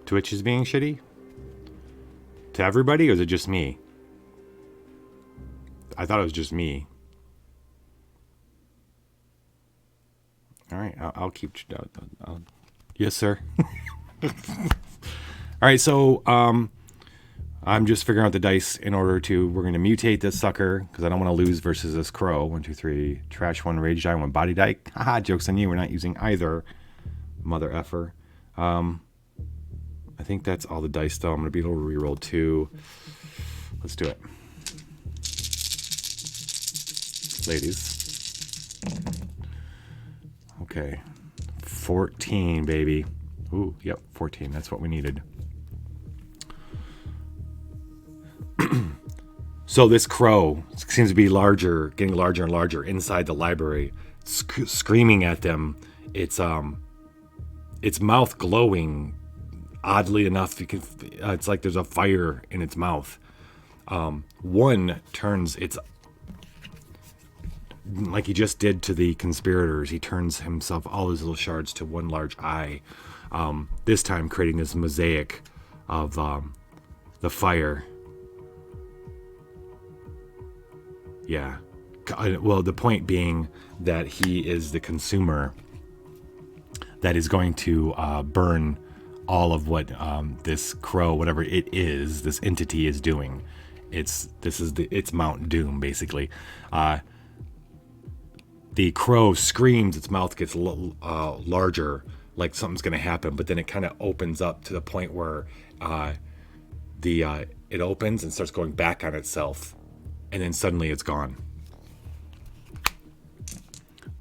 Twitch is being shitty? To everybody, or is it just me? I thought it was just me. All right, I'll keep... yes, sir. All right, so I'm just figuring out the dice in order to... We're going to mutate this sucker, because I don't want to lose versus this crow. 1, 2, 3. Trash 1, rage die 1, body die. Haha, joke's on you. We're not using either. Mother effer. I think that's all the dice, though. I'm going to be able to reroll 2. Let's do it. Ladies. Okay. 14, baby. Ooh, yep, 14. That's what we needed. So this crow seems to be larger, getting larger and larger inside the library, screaming at them. Its mouth glowing. Oddly enough, you can, it's like there's a fire in its mouth. One turns its, like he just did to the conspirators, he turns himself, all his little shards, to one large eye. This time creating this mosaic of the fire. Yeah. Well, the point being that he is the consumer that is going to burn all of what this crow, whatever it is, this entity is doing. It's Mount Doom, basically. The crow screams, its mouth gets larger, like something's going to happen, but then it kind of opens up to the point where it opens and starts going back on itself, and then suddenly it's gone.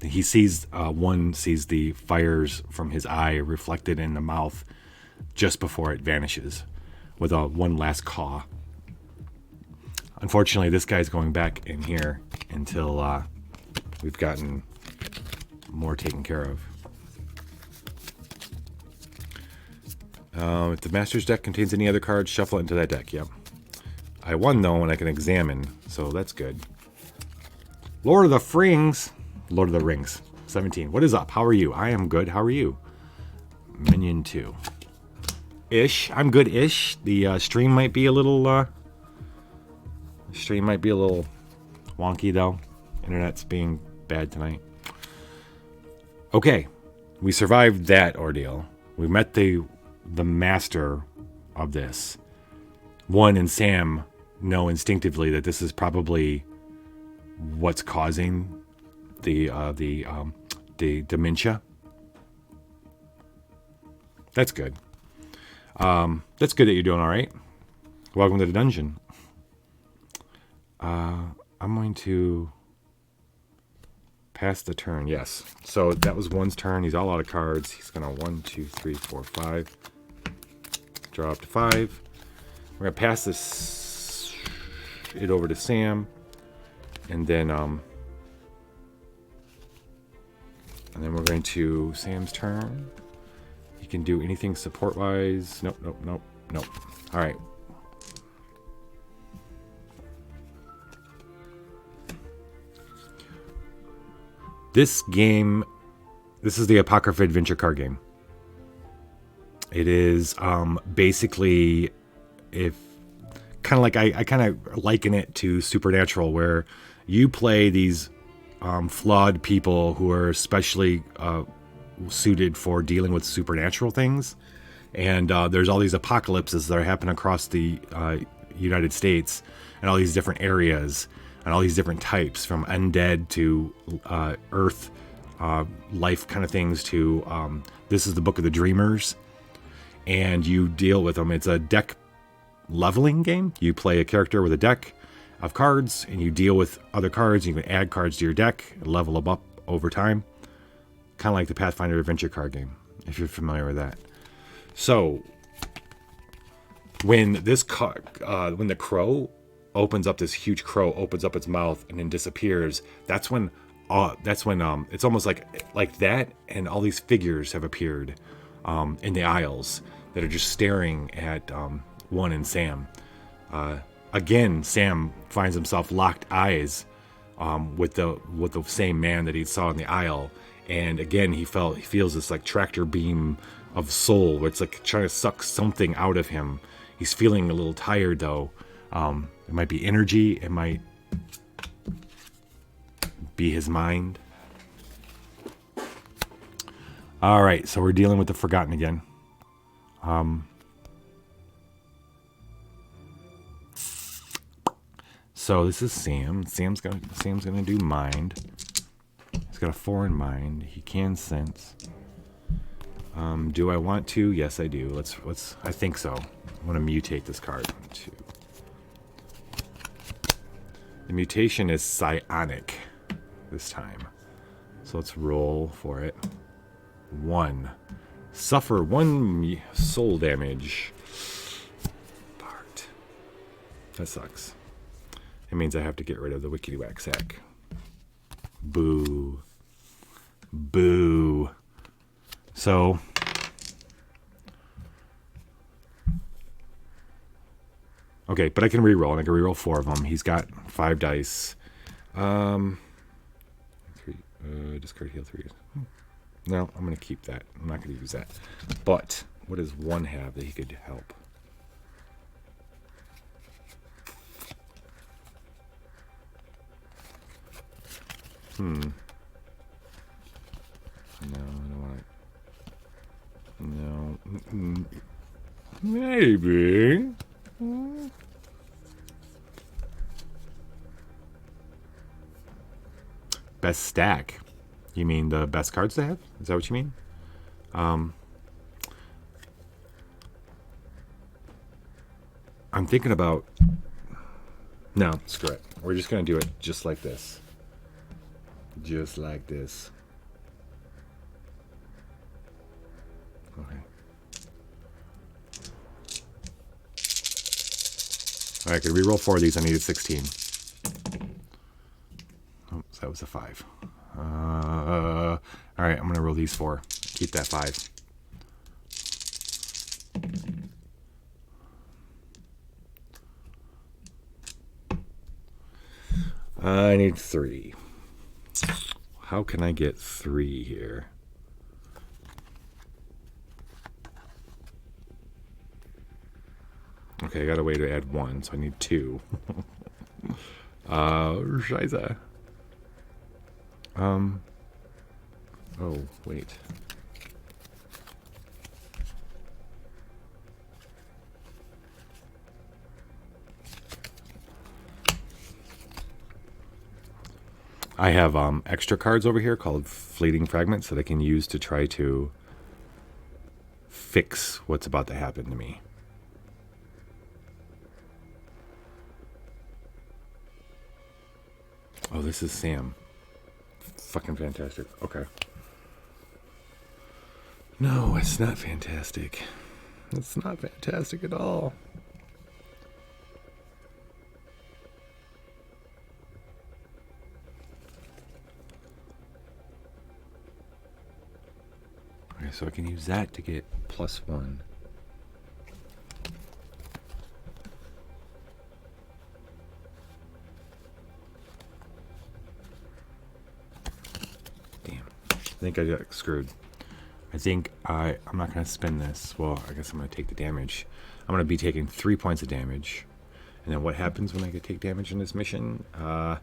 He sees one sees the fires from his eye reflected in the mouth just before it vanishes with one last caw. Unfortunately, this guy's going back in here until we've gotten more taken care of. If the master's deck contains any other cards, shuffle it into that deck. Yep. I won, though, and I can examine, so that's good. Lord of the Rings. 17. What is up? How are you? I am good. How are you? Minion 2. Ish. I'm good-ish. The stream might be a little wonky, though. Internet's being bad tonight. Okay. We survived that ordeal. We met the master of this. One and Sam know instinctively that this is probably what's causing the dementia. That's good. That's good that you're doing all right. Welcome to the dungeon. I'm going to pass the turn. Yes. So that was one's turn. He's all out of cards. He's gonna 1, 2, 3, 4, 5. Draw up to 5. We're gonna pass it over to Sam, and then we're going to Sam's turn. He can do anything support-wise. Nope. All right. This game, this is the Apocrypha adventure card game. It is basically, if kind of like I kind of liken it to Supernatural, where you play these flawed people who are especially suited for dealing with supernatural things, and there's all these apocalypses that are happening across the United States, and all these different areas, and all these different types, from undead to earth life kind of things to this is the Book of the Dreamers, and you deal with them. It's a deck leveling game. You play a character with a deck of cards, and you deal with other cards. You can add cards to your deck and level them up over time, kind of like the Pathfinder adventure card game, if you're familiar with that. So when this when the crow opens up, this huge crow opens up its mouth and then disappears, that's when it's almost like that, and all these figures have appeared in the aisles that are just staring at one and Sam. Again, Sam finds himself locked eyes with the same man that he saw in the aisle, and again he feels this like tractor beam of soul, where it's like trying to suck something out of him. He's feeling a little tired though. It might be energy. It might be his mind. All right, so we're dealing with the Forgotten again. So this is Sam. Sam's gonna do mind. He's got a 4 in mind. He can sense. Do I want to? Yes, I do. Let's. I think so. I want to mutate this card. 1, 2. The mutation is psionic this time. So let's roll for it. 1. Suffer 1 soul damage. Part. That sucks. It means I have to get rid of the Wickedy Whack Sack. Boo. Boo. So. Okay, but I can reroll, and I can reroll 4 of them. He's got 5 dice. 3. Discard heal 3. No, I'm going to keep that. I'm not going to use that. But what does 1 have that he could help? No, I don't want it. No. Maybe. Best stack. You mean the best cards to have? Is that what you mean? I'm thinking about... No, screw it. We're just going to do it just like this. Just like this. Okay. Alright, I could reroll 4 of these. I needed 16. Oh, so that was a 5. Alright, I'm going to roll these 4. Keep that 5. I need 3. How can I get 3 here? Okay, I got a way to add 1, so I need 2. Scheiße. Oh, wait. I have extra cards over here called Fleeting Fragments that I can use to try to fix what's about to happen to me. Oh, this is Sam. Fucking fantastic. Okay. No, it's not fantastic. It's not fantastic at all. Okay, so I can use that to get +1. Damn. I think I got screwed. I think I'm not going to spin this. Well, I guess I'm going to take the damage. I'm going to be taking 3 points of damage. And then what happens when I take damage in this mission? What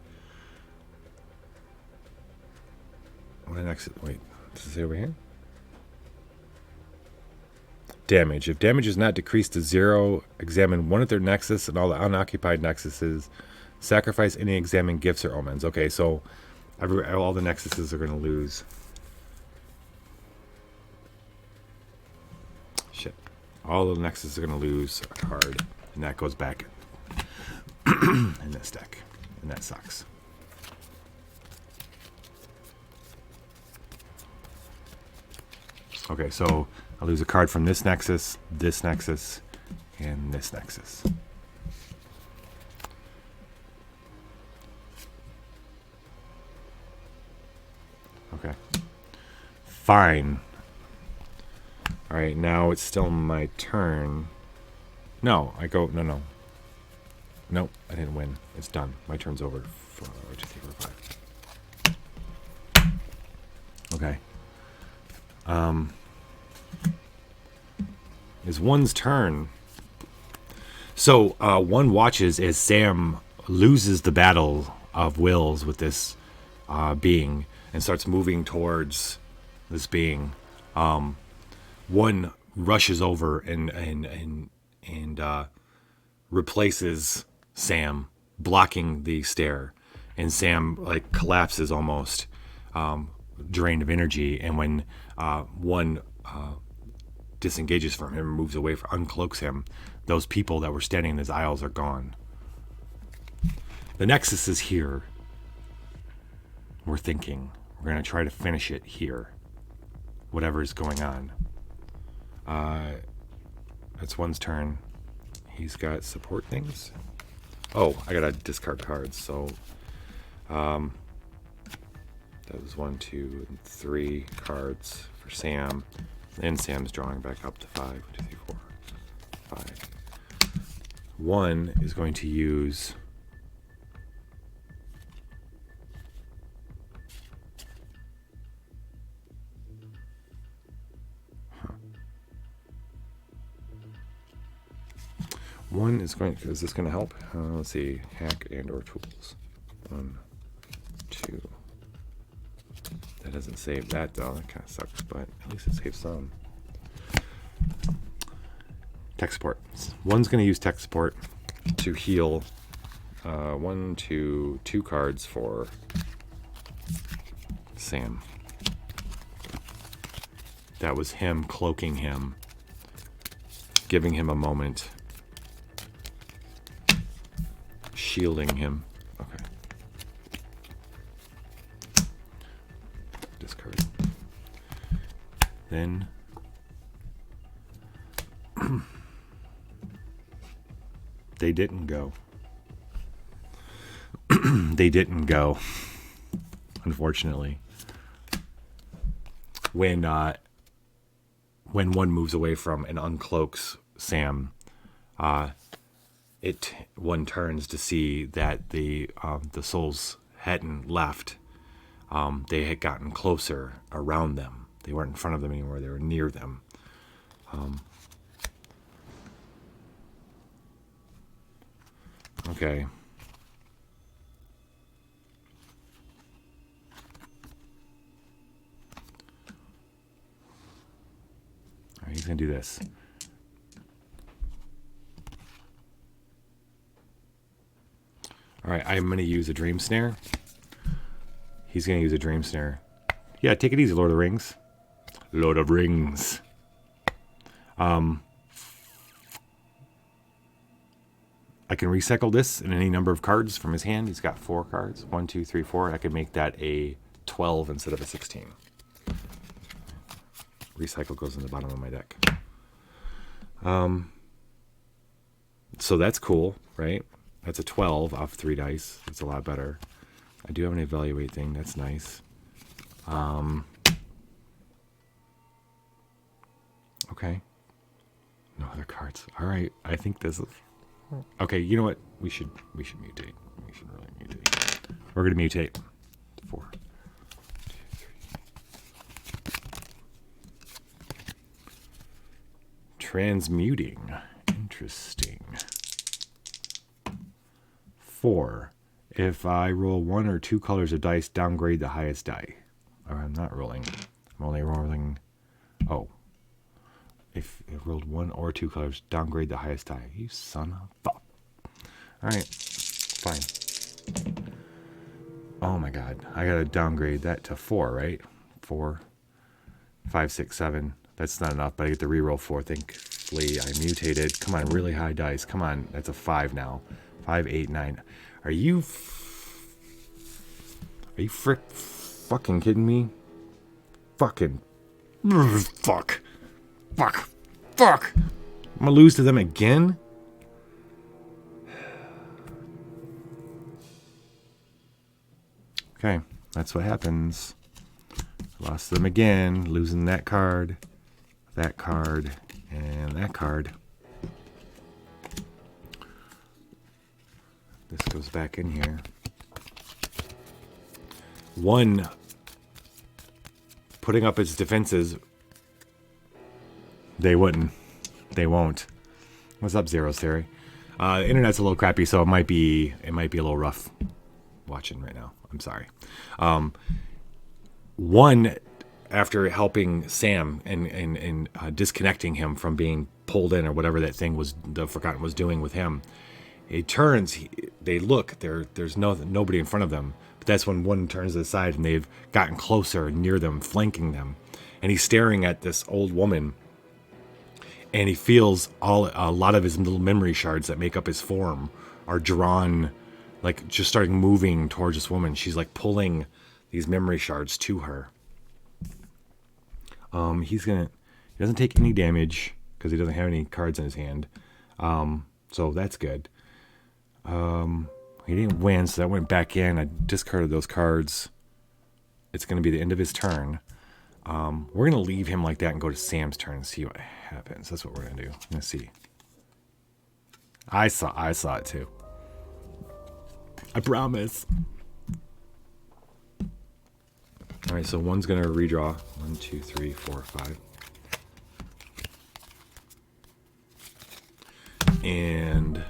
next? Wait, does it say over here? Damage. If damage is not decreased to 0, examine one of their nexus and all the unoccupied nexuses. Sacrifice any examined gifts or omens. Okay, so all the nexuses are going to lose. Shit. All the nexuses are going to lose a card. And that goes back in this deck. And that sucks. Okay, so I'll lose a card from this nexus, and this nexus. Okay. Fine. Alright, now it's still my turn. No, I go... No. Nope, I didn't win. It's done. My turn's over. 4, 2, 3, 4, 5. Okay. is one's turn. So one watches as Sam loses the battle of wills with this being and starts moving towards this being. One rushes over and replaces Sam, blocking the stair, and Sam like collapses almost, drained of energy. And when one disengages from him, moves away, uncloaks him, those people that were standing in his aisles are gone. The Nexus is here. We're thinking we're going to try to finish it here, whatever is going on. That's one's turn. He's got support things. Oh, I gotta discard cards. So that was 1, 2, and 3 cards for Sam. And Sam's drawing back up to 5. 1, 2, 3, 4, 5. One is going to use One is going. Is this going to help? Let's see. Hack and/or tools. 1, 2. That doesn't save that though. That kind of sucks, but at least it saves some. Tech support. One's going to use tech support to heal. 1, 2, 2 cards for Sam. That was him cloaking him, giving him a moment. Shielding him. Okay. Discard. Then they didn't go. They didn't go. Unfortunately. When one moves away from and uncloaks Sam, one turns to see that the souls hadn't left. They had gotten closer around them. They weren't in front of them anymore. They were near them. Okay. All right, he's gonna do this. All right, I'm going to use a dream snare. He's going to use a dream snare. Yeah, take it easy, Lord of the Rings. Lord of Rings. I can recycle this in any number of cards from his hand. He's got 4 cards. 1, 2, 3, 4. I can make that a 12 instead of a 16. Recycle goes in the bottom of my deck. So that's cool, right? That's a 12 off 3 dice. That's a lot better. I do have an evaluate thing. That's nice. Okay. No other cards. All right. I think this is... Okay, you know what? We should mutate. We should really mutate. We're going to mutate. 4, 2, 3. Transmuting. Interesting. 4. If I roll 1 or 2 colors of dice, downgrade the highest die. Or I'm not rolling. I'm only rolling... Oh. If it rolled 1 or 2 colors, downgrade the highest die. You son of a fuck. Alright. Fine. Oh my god. I gotta downgrade that to 4, right? 4, 5, 6, 7. That's not enough, but I get to reroll 4. Thankfully, I mutated. Come on, really high dice. Come on. That's a 5 now. 5, 8, 9. Are you fucking kidding me? Fucking. Fuck. Fuck. Fuck. I'm gonna lose to them again? Okay, that's what happens. Lost them again, losing that card, and that card. This goes back in here. 1 putting up its defenses. They wouldn't. They won't. What's up, Zero's Theory? The internet's a little crappy, so it might be a little rough watching right now. I'm sorry. One, after helping Sam and disconnecting him from being pulled in or whatever that thing was, the Forgotten was doing with him, it turns. They look. There's nobody in front of them. But that's when one turns to the side and they've gotten closer, near them, flanking them, and he's staring at this old woman. And he feels a lot of his little memory shards that make up his form are drawn, like just starting moving towards this woman. She's like pulling these memory shards to her. He doesn't take any damage because he doesn't have any cards in his hand. So that's good. He didn't win, so that went back in. I discarded those cards. It's going to be the end of his turn. We're going to leave him like that and go to Sam's turn and see what happens. That's what we're going to do. Let's see. I saw it too. I promise. All right, so one's going to redraw. 1, 2, 3, 4, 5. And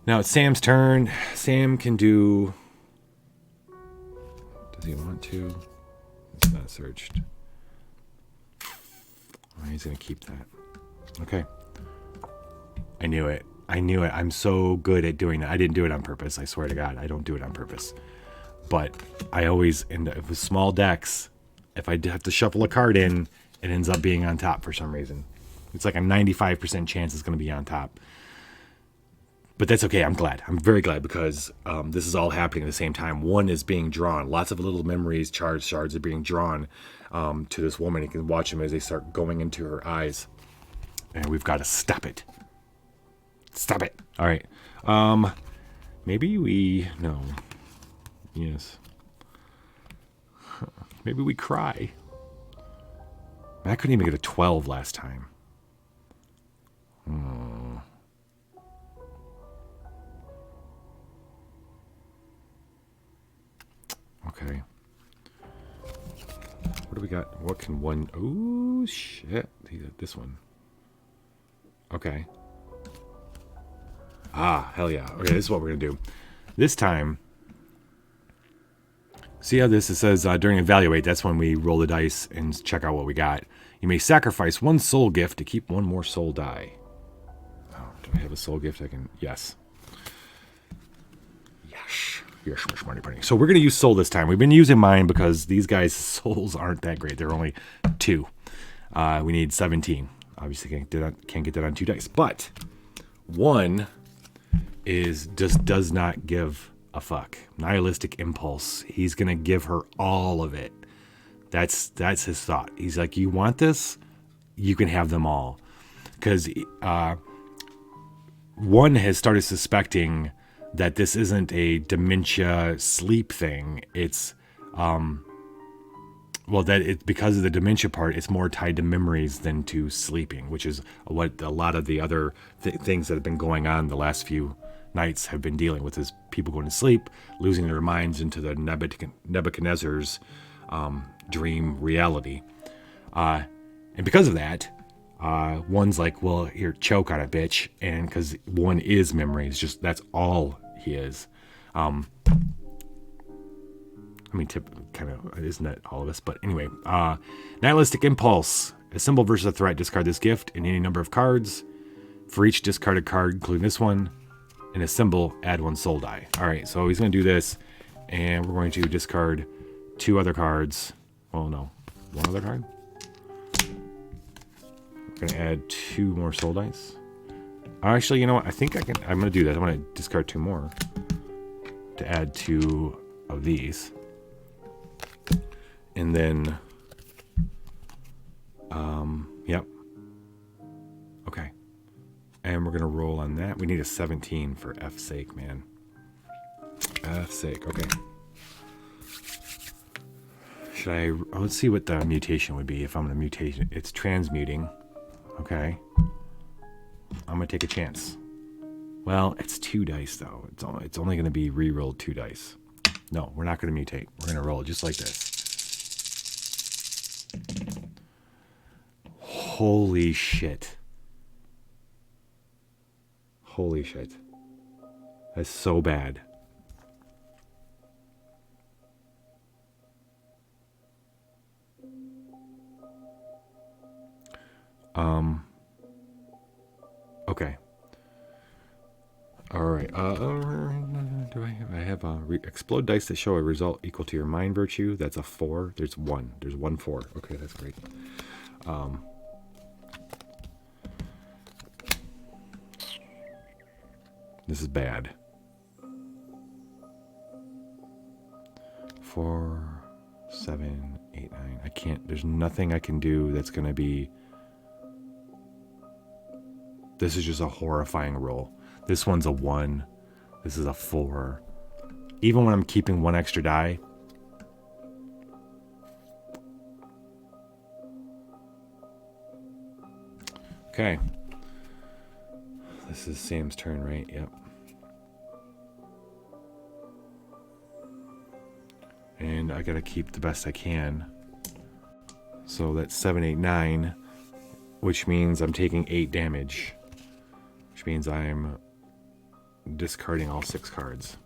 now it's Sam's turn. Sam can do... Does he want to? It's not searched. Oh, he's going to keep that. Okay. I knew it. I'm so good at doing that. I didn't do it on purpose. I swear to God, I don't do it on purpose. But I always end up with small decks. If I have to shuffle a card in, it ends up being on top for some reason. It's like a 95% chance it's going to be on top. But that's okay. I'm glad. I'm very glad because this is all happening at the same time. One is being drawn. Lots of little memories, shards are being drawn to this woman. You can watch them as they start going into her eyes. And we've got to stop it. Stop it. All right. Maybe we... No. Yes. Maybe we cry. I couldn't even get a 12 last time. Okay. What do we got? What can one... Oh, shit. This one. Okay. Ah, hell yeah. Okay, this is what we're going to do. This time... See how this, it says during evaluate, that's when we roll the dice and check out what we got. You may sacrifice one soul gift to keep one more soul die. Oh, do I have a soul gift I can... Yes. Yes. Yes, money punny. So we're going to use soul this time. We've been using mine because these guys' souls aren't that great. They're only 2. We need 17. Obviously can't get that on 2 dice. But 1 does not give a fuck. Nihilistic impulse. He's going to give her all of it. That's his thought. He's like, you want this? You can have them all. Because 1 has started suspecting that this isn't a dementia sleep thing. It's, because of the dementia part, it's more tied to memories than to sleeping, which is what a lot of the other things that have been going on the last few nights have been dealing with, is people going to sleep, losing their minds into the Nebuchadnezzar's dream reality. And because of that, 1's like, well, here, choke on it, bitch. And because 1 is memories, just that's all he is. I mean, kind of, isn't that all of us? But anyway, nihilistic impulse. A symbol versus a threat. Discard this gift in any number of cards. For each discarded card, including this one, and a symbol, add 1 soul die. All right, so he's going to do this, and we're going to discard 2 other cards. Well, no, 1 other card. We're going to add 2 more soul dice. Actually, you know what? I think I'm going to do that. I'm going to discard 2 more to add 2 of these. And then, yep. Okay. And we're going to roll on that. We need a 17 for F's sake, man. F's sake, okay. Should I... Oh, let's see what the mutation would be if I'm going to mutate it. It's transmuting. Okay. I'm going to take a chance. Well, it's 2 dice, though. It's only going to be re-rolled 2 dice. No, we're not going to mutate. We're going to roll it just like this. Holy shit. Holy shit. That's so bad. Okay. All right. Do I have explode dice that show a result equal to your mind virtue? That's a 4. There's 1. There's 1 4. Okay, that's great. This is bad. 4, 7, 8, 9. I can't. There's nothing I can do that's going to be. This is just a horrifying roll. This one's a 1. This is a 4. Even when I'm keeping 1 extra die. Okay. This is Sam's turn, right? Yep. And I gotta keep the best I can. So that's 7, 8, 9, which means I'm taking 8 damage. Which means I'm discarding all 6 cards.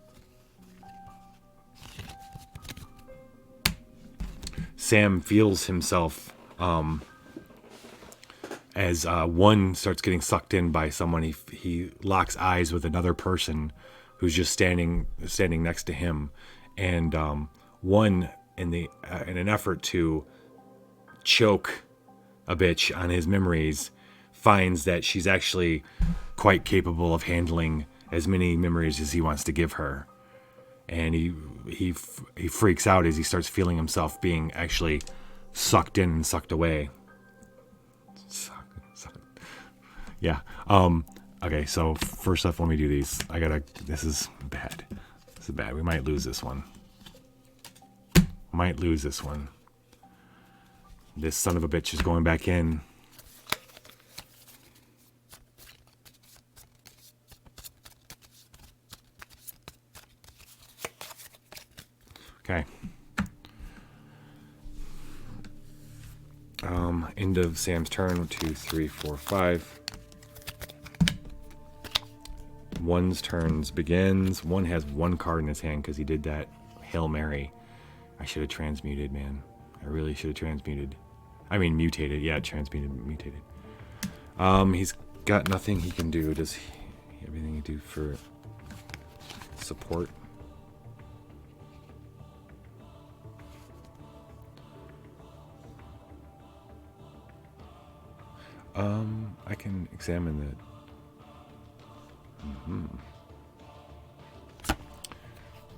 Sam feels himself as one starts getting sucked in by someone. He locks eyes with another person who's just standing next to him, and one in an effort to choke a bitch on his memories finds that she's actually quite capable of handling as many memories as he wants to give her, and he freaks out as he starts feeling himself being actually sucked in and sucked away. Yeah. Okay, so first off, let me do these. This is bad. This is bad. We might lose this one. This son of a bitch is going back in. Okay. End of Sam's turn. 1, 2, 3, 4, 5. One's turns begins. One has 1 card in his hand because he did that Hail Mary. I should have transmuted, man. I really should have transmuted. I mean, mutated. Yeah, transmuted, mutated. He's got nothing he can do. Does he? Everything he do for support? I can examine that.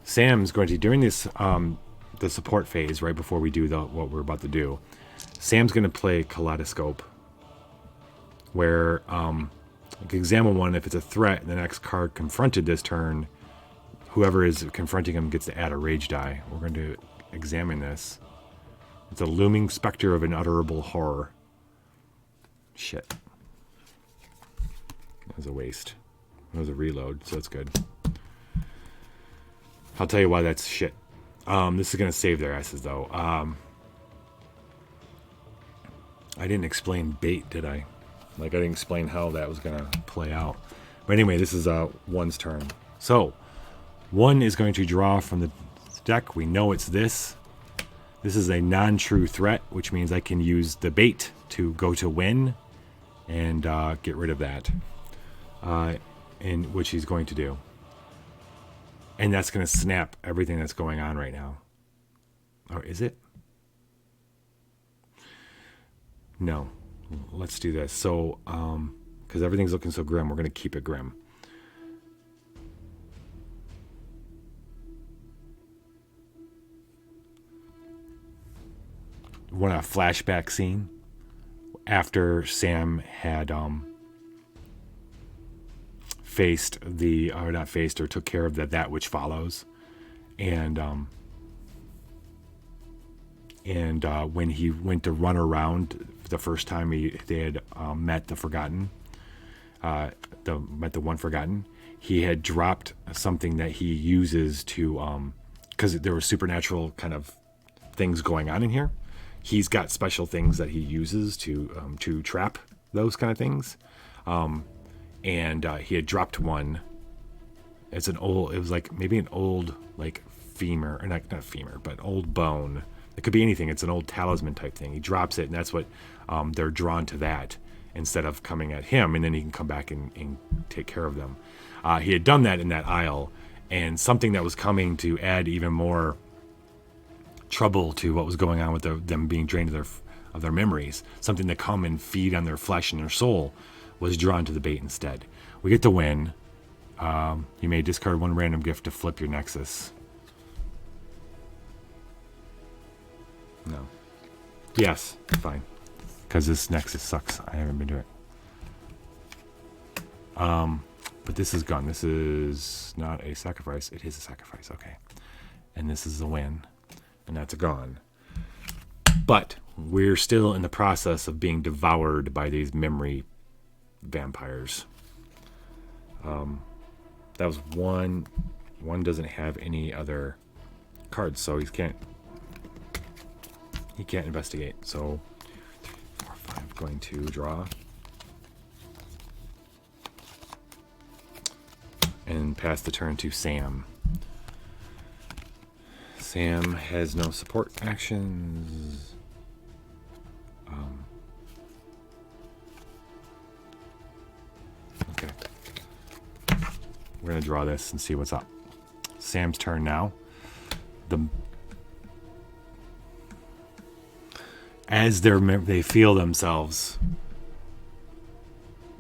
Sam's going to, during this the support phase, right before we do what we're about to do, Sam's going to play Kaleidoscope, where you can examine one. If it's a threat, the next card confronted this turn, whoever is confronting him gets to add a rage die. We're going to examine this. It's a looming specter of unutterable horror. Shit. That was a waste. It was a reload, so that's good. I'll tell you why that's shit. This is going to save their asses, though. I didn't explain bait, did I? Like, I didn't explain how that was going to play out. But anyway, this is one's turn. So, one is going to draw from the deck. We know it's this. This is a non-true threat, which means I can use the bait to go to win and get rid of that. And which he's going to do. And that's going to snap everything that's going on right now. Or is it? No. Let's do this. So, because everything's looking so grim, we're going to keep it grim. Want a flashback scene after Sam had took care of that which follows, and when he went to run around the first time they had met the Forgotten, met the One Forgotten, he had dropped something that he uses to because there were supernatural kind of things going on in here, he's got special things that he uses to trap those kind of things. And he had dropped one. It was like maybe an old like femur, or not femur, but old bone. It could be anything. It's an old talisman type thing. He drops it, and that's what they're drawn to, that instead of coming at him, and then he can come back and take care of them. He had done that in that aisle, and something that was coming to add even more trouble to what was going on with them being drained of their memories, something to come and feed on their flesh and their soul, was drawn to the bait instead. We get to win. You may discard one random gift to flip your nexus. No. Yes, fine. Because this nexus sucks. I haven't been to it. But this is gone. This is not a sacrifice. It is a sacrifice. Okay. And this is a win. And that's a gone. But we're still in the process of being devoured by these memory vampires. That was one. One doesn't have any other cards, so he can't investigate. So 3, 4, 5, going to draw and pass the turn to Sam. Sam has no support actions. Okay. We're going to draw this and see what's up. Sam's turn now. As they feel themselves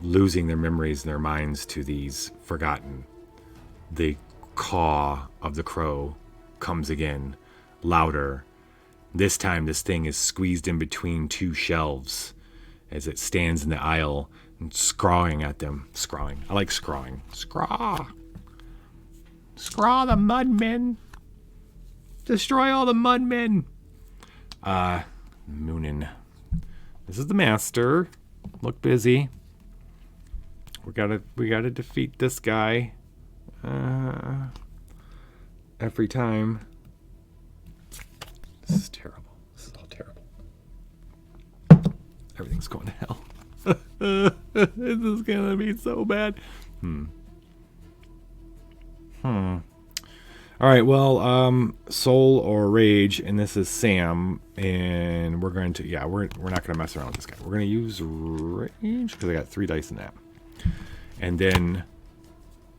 losing their memories and their minds to these forgotten, the caw of the crow comes again, louder. This time this thing is squeezed in between two shelves as it stands in the aisle and scrawling at them. Scrawling. I like scrawling. Scraw. Scraw the mudmen. Destroy all the mudmen. Moonin. This is the master. Look busy. We gotta defeat this guy. Every time. This is terrible. This is all terrible. Everything's going to hell. This is gonna be so bad. All right, well, soul or rage, and this is Sam, and we're going to, we're not going to mess around with this guy. We're going to use rage, because I got 3 dice in that. And then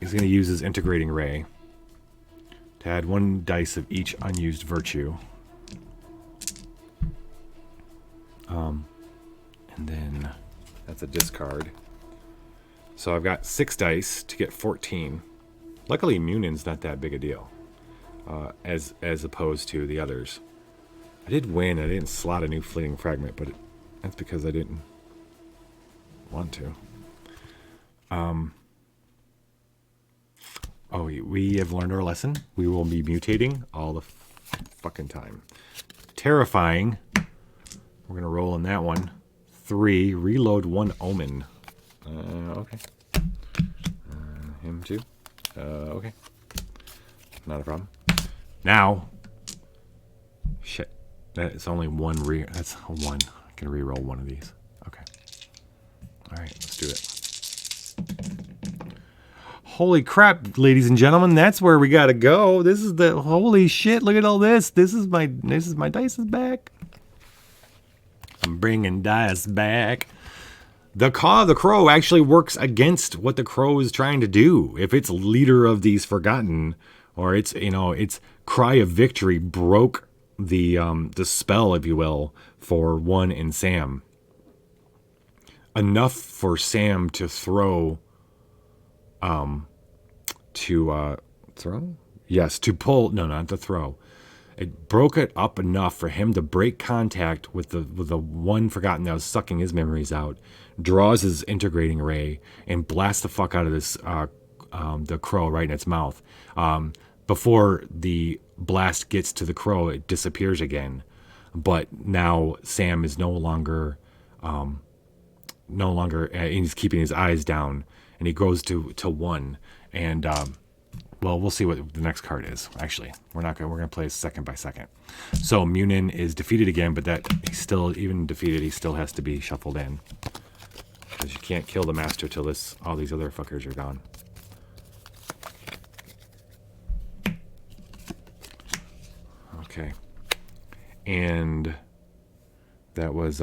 he's going to use his integrating ray to add 1 dice of each unused virtue. And then that's a discard. So I've got 6 dice to get 14. Luckily, Munin's not that big a deal. As opposed to the others. I did win. I didn't slot a new fleeting fragment, but that's because I didn't want to. We have learned our lesson. We will be mutating all the fucking time. Terrifying. We're going to roll in that one. 3. Reload 1 omen. Okay. Him too. Okay. Not a problem. Now, shit, that's only 1 that's a 1. I can re-roll 1 of these. Okay. All right, let's do it. Holy crap, ladies and gentlemen, that's where we gotta go. This is the holy shit. Look at all this. This is my dice is back. I'm bringing dice back. The caw of the crow actually works against what the crow is trying to do. If it's leader of these forgotten, or its cry of victory broke the spell, if you will, for one in Sam. Enough for Sam to throw. Throw? Yes, to pull. No, not to throw. It broke it up enough for him to break contact with the one forgotten that was sucking his memories out. Draws his integrating ray and blasts the fuck out of this the crow right in its mouth. Before the blast gets to the crow, it disappears again. But now Sam is no longer, he's keeping his eyes down, and he goes to 1. And well, we'll see what the next card is. Actually, we're gonna play second by second. So Munin is defeated again, but that he's still, even defeated, he still has to be shuffled in. Because you can't kill the master till all these other fuckers are gone. Okay. And that was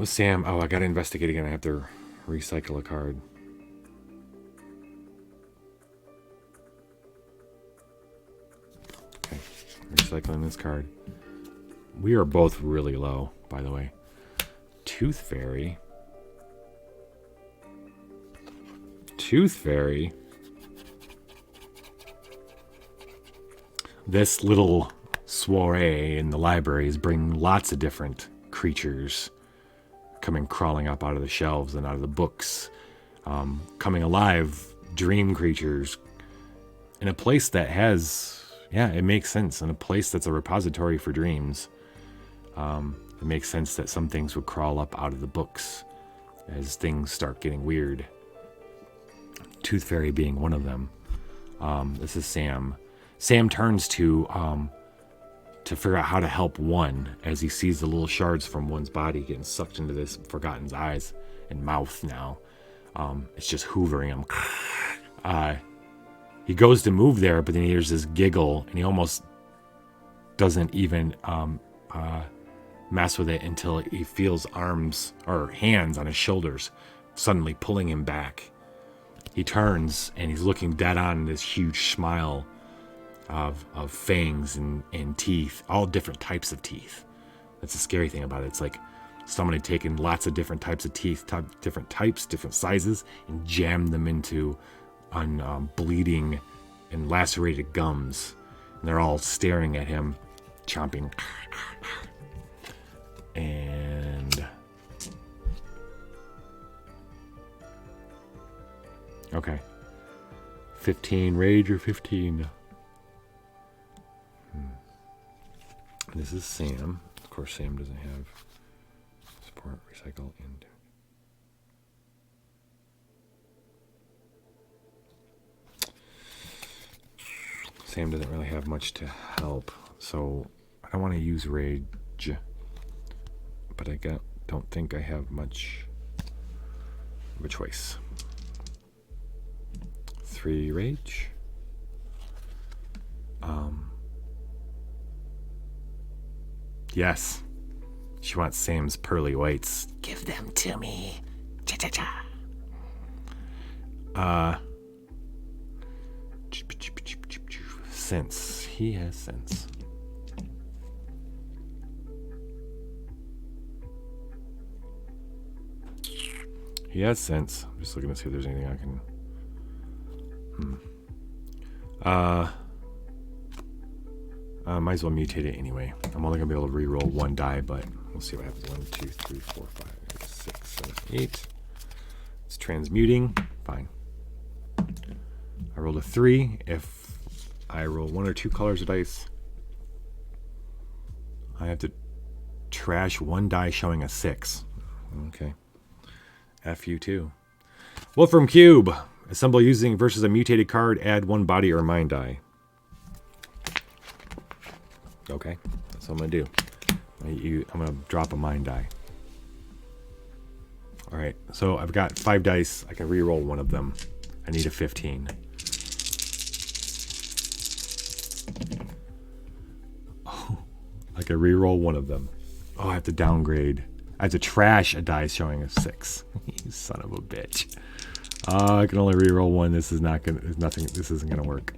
Sam. Oh, I gotta investigate again. I have to recycle a card. Okay. Recycling this card. We are both really low, by the way. Tooth Fairy. Tooth Fairy. This little soiree in the libraries bring lots of different creatures coming crawling up out of the shelves and out of the books. Coming alive, dream creatures. In a place that has, yeah, it makes sense. In a place that's a repository for dreams. It makes sense that some things would crawl up out of the books as things start getting weird. Tooth Fairy being one of them. This is Sam. Sam turns to figure out how to help one as he sees the little shards from one's body getting sucked into this Forgotten's eyes and mouth now. It's just hoovering him. He goes to move there, but then he hears this giggle, and he almost doesn't even mess with it until he feels arms or hands on his shoulders suddenly pulling him back. He turns, and he's looking dead on this huge smile of fangs and teeth, all different types of teeth. That's the scary thing about it. It's like someone had taken lots of different types of teeth, different types, different sizes, and jammed them into bleeding and lacerated gums. And they're all staring at him, chomping. And okay, 15 rage or 15. This is Sam. Of course, Sam doesn't have support, recycle, and Sam doesn't really have much to help, so I don't want to use rage, but I don't think I have much of a choice. 3 rage. Yes. She wants Sam's pearly whites. Give them to me. Cha-cha-cha. Sense. He has sense. He has sense. I'm just looking to see if there's anything I can... might as well mutate it anyway. I'm only going to be able to re-roll 1 die, but we'll see what happens. 1, 2, 3, 4, 5, 6, 7, 8. It's transmuting. Fine. I rolled a 3. If I roll 1 or 2 colors of dice, I have to trash 1 die showing a 6. Okay. F you too. Wolfram Cube. Assemble using versus a mutated card. Add 1 body or mind die. Okay, that's what I'm going to do. I'm going to drop a mind die. Alright, so I've got 5 dice. I can re-roll 1 of them. I need a 15. Oh, I can re-roll 1 of them. Oh, I have to downgrade. I have to trash a die showing a 6. You son of a bitch. I can only re-roll 1. This is not gonna. There's nothing. This isn't gonna work.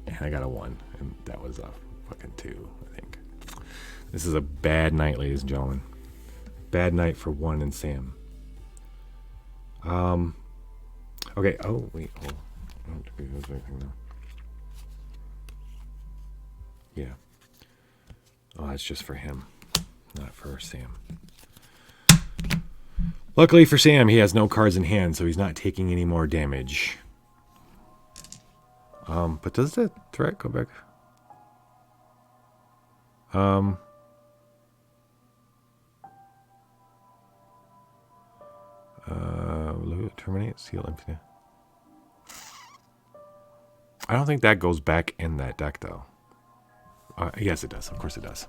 And I got a 1, and that was a fucking 2. I think. This is a bad night, ladies and gentlemen. Bad night for 1 and Sam. Okay. Oh wait. Hold on. Yeah. Oh, that's just for him, not for Sam. Luckily for Sam, he has no cards in hand, so he's not taking any more damage. But does the threat go back? terminate, seal infinite. I don't think that goes back in that deck, though. Yes, it does. Of course it does.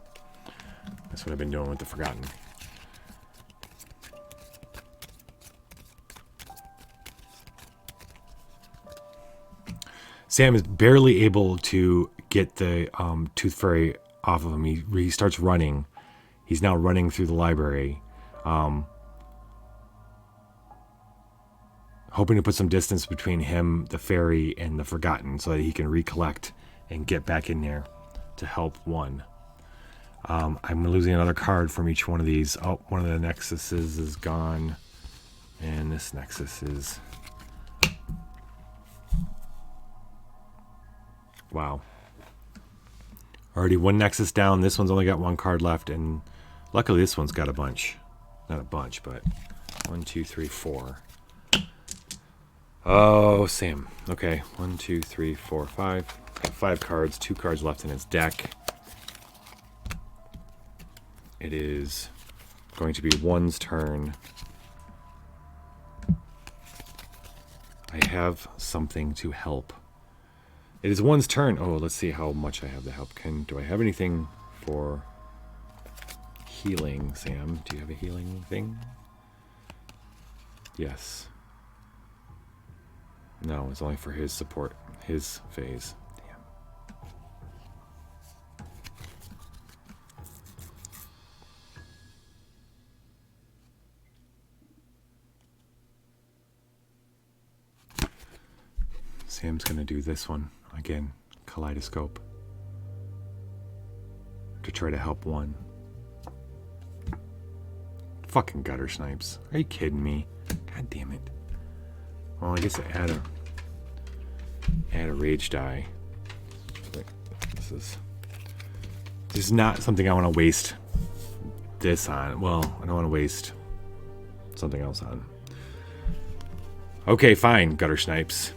That's what I've been doing with the Forgotten. Sam is barely able to get the Tooth Fairy off of him. He starts running. He's now running through the library, hoping to put some distance between him, the fairy, and the Forgotten so that he can recollect and get back in there to help one. I'm losing another card from each one of these. Oh, one of the nexuses is gone. And this nexus is... Wow. Already one nexus down. This one's only got one card left. And luckily this one's got a bunch. Not a bunch, but 1, 2, 3, 4. Oh, Sam. Okay. 1, 2, 3, 4, 5. Got 5 cards. 2 cards left in his deck. It is going to be one's turn. I have something to help. It is one's turn. Oh, let's see how much I have to help. Do I have anything for healing, Sam? Do you have a healing thing? Yes. No, it's only for his support, his phase. Damn. Sam's gonna do this one again, Kaleidoscope, to try to help one. Fucking gutter snipes. Are you kidding me? God damn it. Well, I guess I add a rage die. This is not something I want to waste this on. Well, I don't want to waste something else on. Okay, fine, gutter snipes.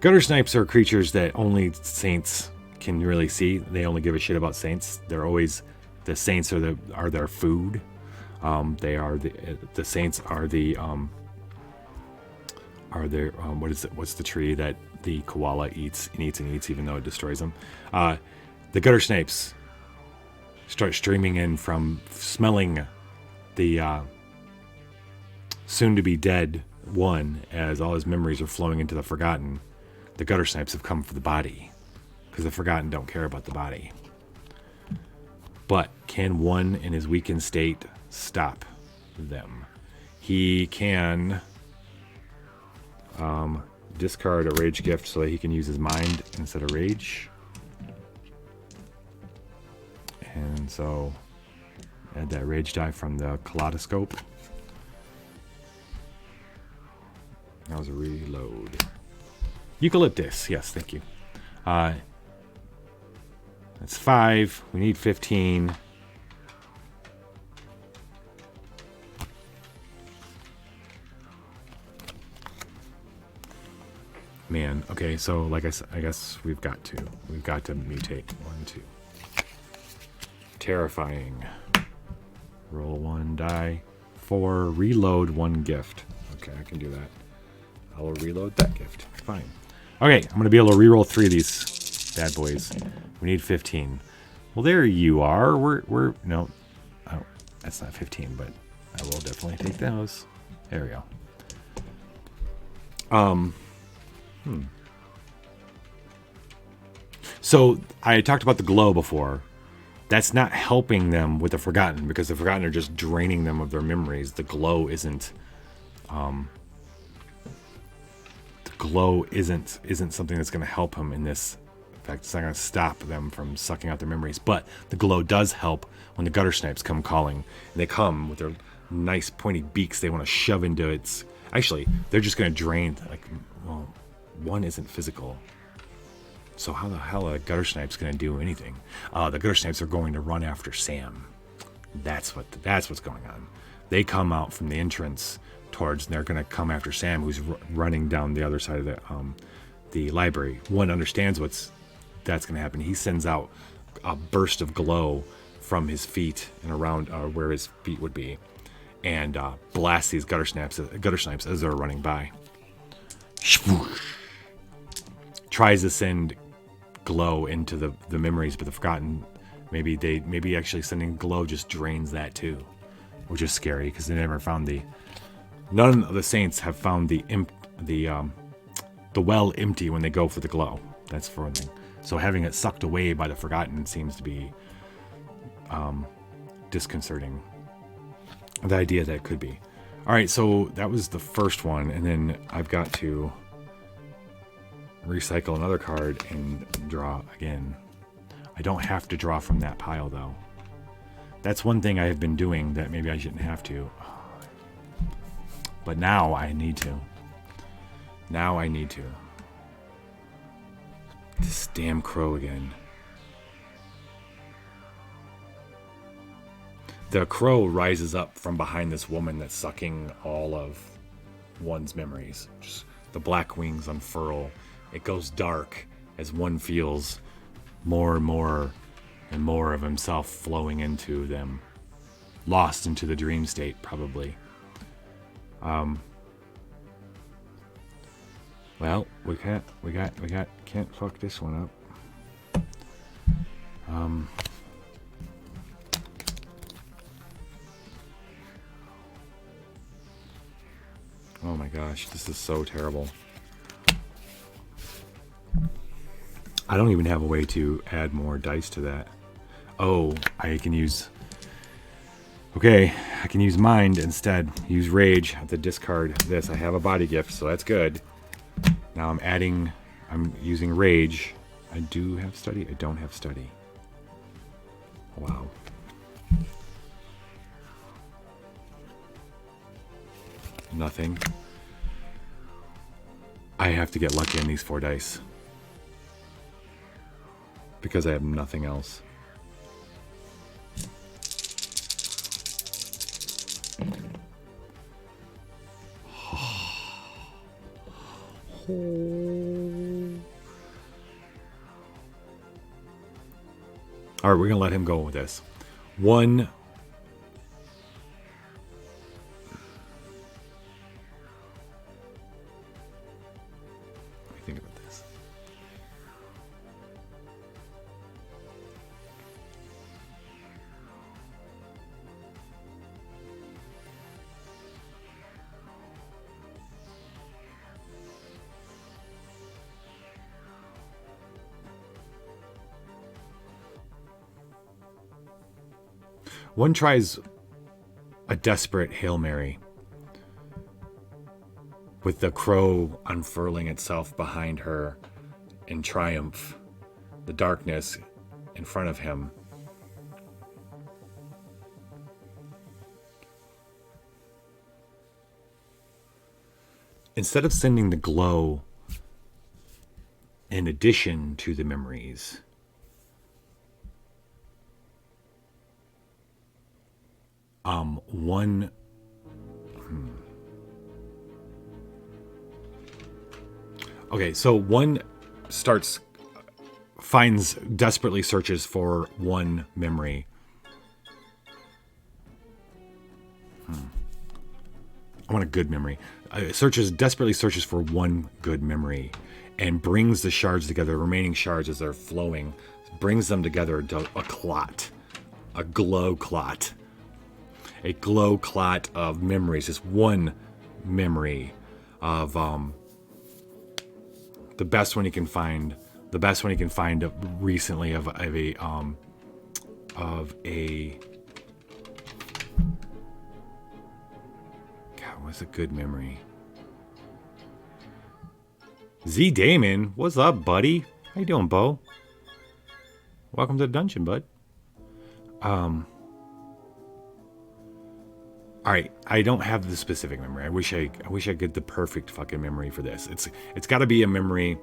Gutter snipes are creatures that only saints can really see. They only give a shit about saints. They're always, the saints are their food. They are the saints are what's the tree that the koala eats and eats and eats even though it destroys them. The gutter snipes start streaming in from smelling the soon to be dead one as all his memories are flowing into the Forgotten. The gutter snipes have come for the body because the Forgotten don't care about the body. But can one in his weakened state stop them? He can discard a rage gift so that he can use his mind instead of rage. And so add that rage die from the Kaleidoscope. That was a reload. Eucalyptus, yes, thank you. That's 5. We need 15. Man, okay, so like I said, I guess we've got to mutate. 1, 2. Terrifying. Roll 1 die. 4. Reload 1 gift. Okay, I can do that. I will reload that gift. Fine. Okay, I'm going to be able to reroll 3 of these bad boys. We need 15. Well, there you are. We're no, oh, that's not 15, but I will definitely take those. There we go. So I talked about the glow before. That's not helping them with the Forgotten because the Forgotten are just draining them of their memories. The glow isn't. Isn't something that's going to help him in this. In fact, it's not going to stop them from sucking out their memories. But the glow does help when the gutter snipes come calling. And they come with their nice pointy beaks they want to shove into its... Actually, they're just going to drain... Like, well, one isn't physical. So how the hell are the gutter snipes going to do anything? The gutter snipes are going to run after Sam. That's what's going on. They come out from the entrance towards, and they're going to come after Sam, who's running down the other side of the library. One understands that's going to happen. He sends out a burst of glow from his feet and around where his feet would be, and blasts these gutter snipes as they're running by. Tries to send glow into the memories, but the forgotten, maybe actually sending glow just drains that too, which is scary because they never found none of the saints have found the well empty when they go for the glow. That's for one thing. So having it sucked away by the forgotten seems to be disconcerting. The idea that it could be. All right, so that was the first one, and then I've got to recycle another card and draw again. I don't have to draw from that pile though. That's one thing I have been doing that maybe I shouldn't have to. But now I need to. Now I need to. This damn crow again. The crow rises up from behind this woman that's sucking all of one's memories. Just the black wings unfurl. It goes dark as one feels more and more and more of himself flowing into them. Lost into the dream state, probably. Well, we can't fuck this one up. Oh my gosh, this is so terrible. I don't even have a way to add more dice to that. Oh, I can use... Okay, I can use Mind instead. Use Rage. I have to discard this. I have a body gift, so that's good. Now I'm using Rage. I do have Study. I don't have Study. Wow. Nothing. I have to get lucky on these 4 dice. Because I have nothing else. All right, we're gonna let him go with this. One. Let me think about this. One tries a desperate Hail Mary with the crow unfurling itself behind her in triumph, the darkness in front of him. Instead of sending the glow in addition to the memories, one okay, so one desperately searches for one memory. I want a good memory. Desperately searches for one good memory and brings the shards together, remaining shards as they're flowing, brings them together to a clot, a glow clot. A glow clot of memories. Just one memory of the best one he can find. The best one he can find recently of a God, what's a good memory? Z Damon, what's up, buddy? How you doing, Bo? Welcome to the dungeon, bud. All right, I don't have the specific memory. I wish I get the perfect fucking memory for this. It's got to be a memory.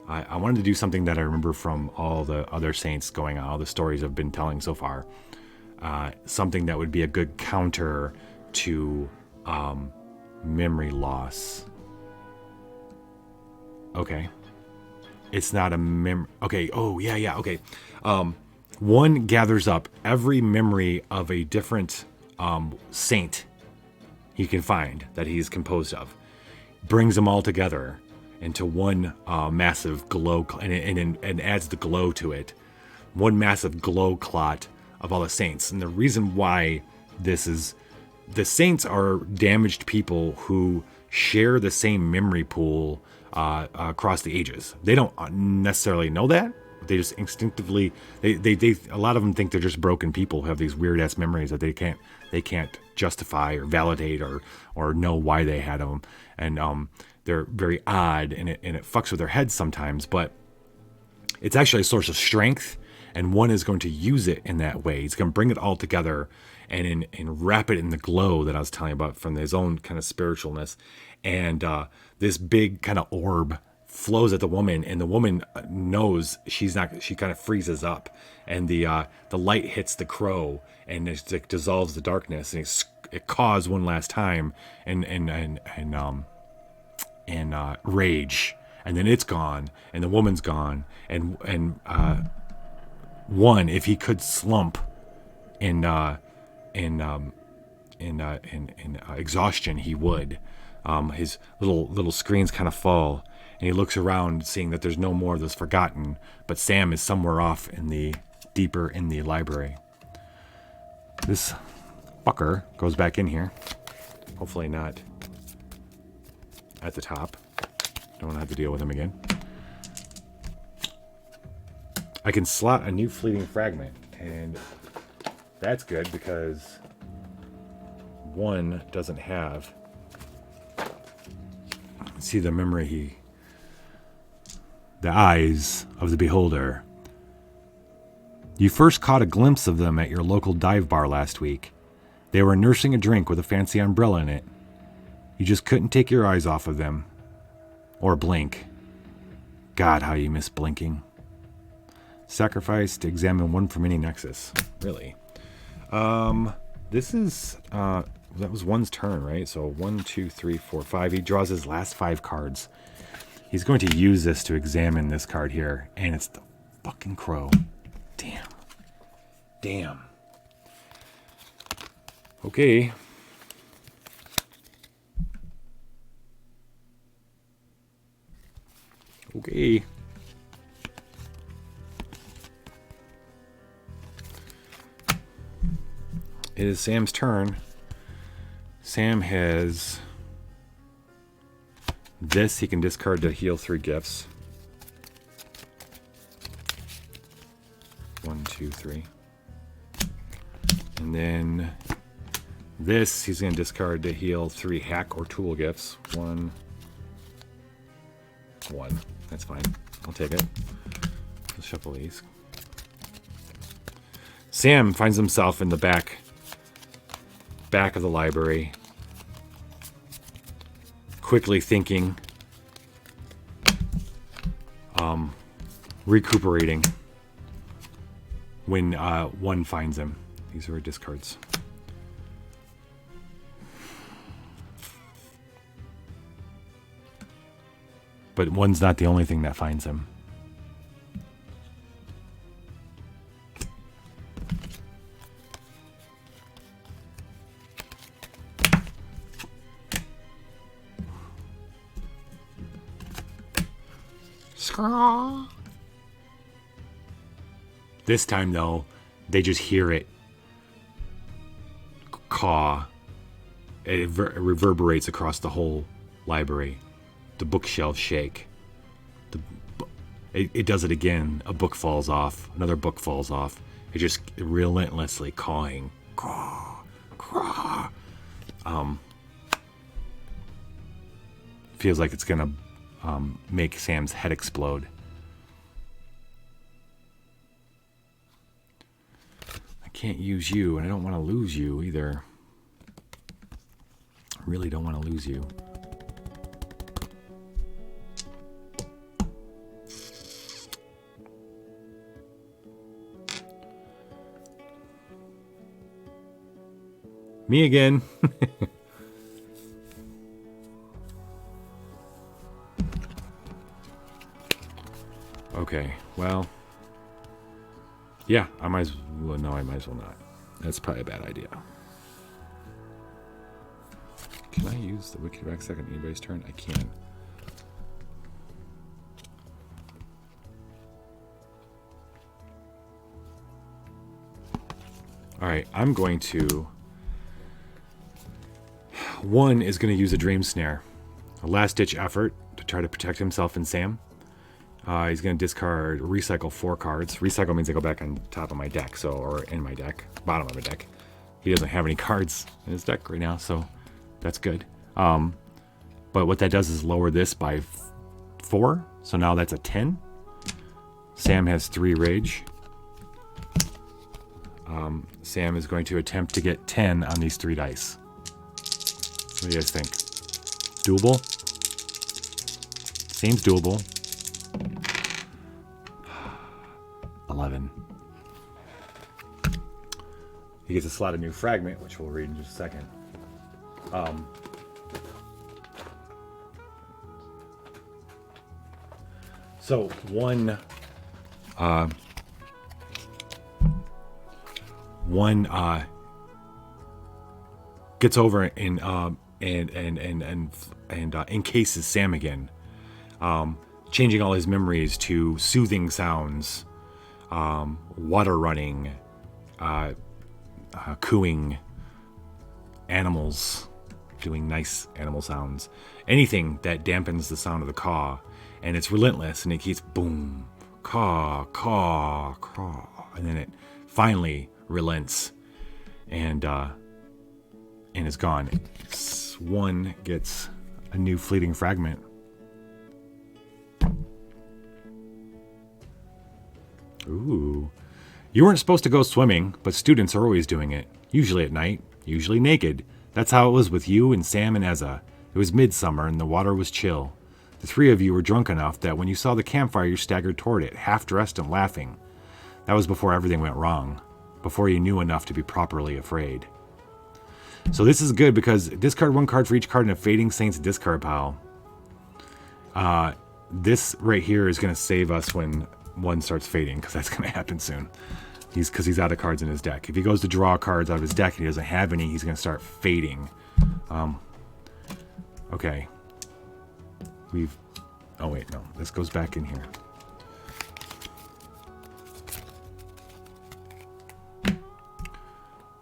I wanted to do something that I remember from all the other saints going on, all the stories I've been telling so far. Something that would be a good counter to memory loss. Okay. It's not a memory. Okay. Oh, yeah. Okay. One gathers up every memory of a different saint he can find that he's composed of, brings them all together into one massive glow, and adds the glow to it. One massive glow clot of all the saints. And the reason why this is, the saints are damaged people who share the same memory pool across the ages. They don't necessarily know that. They just instinctively, they a lot of them think they're just broken people who have these weird ass memories that they can't justify or validate or know why they had them. And they're very odd, and it fucks with their heads sometimes, but it's actually a source of strength, and one is going to use it in that way. He's going to bring it all together and wrap it in the glow that I was telling you about from his own kind of spiritualness. And this big kind of orb flows at the woman, and the woman knows she's not, she kind of freezes up, and the light hits the crow, and it dissolves the darkness, and it caws one last time, and rage, and then it's gone, and the woman's gone, and one, if he could slump in exhaustion, he would. His little screens kind of fall, and he looks around, seeing that there's no more of this forgotten, but Sam is somewhere off deeper in the library. This fucker goes back in here. Hopefully not at the top. Don't want to have to deal with him again. I can slot a new fleeting fragment, and that's good because one doesn't have. See the memory, the eyes of the beholder. You first caught a glimpse of them at your local dive bar last week. They were nursing a drink with a fancy umbrella in it. You just couldn't take your eyes off of them. Or blink. God, how you miss blinking. Sacrifice to examine one from any nexus. Really? This is, that was one's turn, right? So 1, 2, 3, 4, 5. He draws his last 5 cards. He's going to use this to examine this card here, and it's the fucking crow. Damn. Okay. It is Sam's turn. Sam has this. He can discard to heal 3 gifts. 1, 2, 3. And then this, he's going to discard to heal 3 hack or tool gifts. 1. That's fine. I'll take it. Let's shuffle these. Sam finds himself in the back of the library, quickly thinking, recuperating when one finds him. These are discards. But one's not the only thing that finds him. This time, though, they just hear it caw. It reverberates across the whole library. The bookshelves shake. It does it again. A book falls off. Another book falls off. It just relentlessly cawing. Caw, caw. Feels like it's gonna make Sam's head explode. I can't use you, and I don't want to lose you either. I really don't want to lose you. Me again. Okay, well, Yeah, I might as well. No, I might as well not. That's probably a bad idea. Can I use the wiki back second anybody's turn? I can. All right, I'm going to... One is going to use a dream snare. A last-ditch effort to try to protect himself and Sam. He's going to discard, recycle 4 cards. Recycle means they go back on top of my deck, so, or in my deck, bottom of my deck. He doesn't have any cards in his deck right now, so that's good. But what that does is lower this by 4, so now that's a 10. Sam has 3 rage. Sam is going to attempt to get 10 on these 3 dice. What do you guys think? Doable? Seems doable. 11. He gets a slot of new fragment, which we'll read in just a second. So one gets over and encases Sam again, changing all his memories to soothing sounds, water running, cooing, animals doing nice animal sounds, anything that dampens the sound of the caw. And it's relentless, and it keeps boom, caw, caw, caw, and then it finally relents, and is gone. One gets a new fleeting fragment. Ooh. You weren't supposed to go swimming, but students are always doing it. Usually at night, usually naked. That's how it was with you and Sam and Ezza. It was midsummer and the water was chill. The 3 of you were drunk enough that when you saw the campfire you staggered toward it, half-dressed and laughing. That was before everything went wrong. Before you knew enough to be properly afraid. So this is good because discard 1 card for each card in a Fading Saints discard pile. This right here is going to save us when one starts fading, because that's going to happen soon. Because he's out of cards in his deck. If he goes to draw cards out of his deck and he doesn't have any, he's going to start fading. Okay. Oh wait, no. This goes back in here.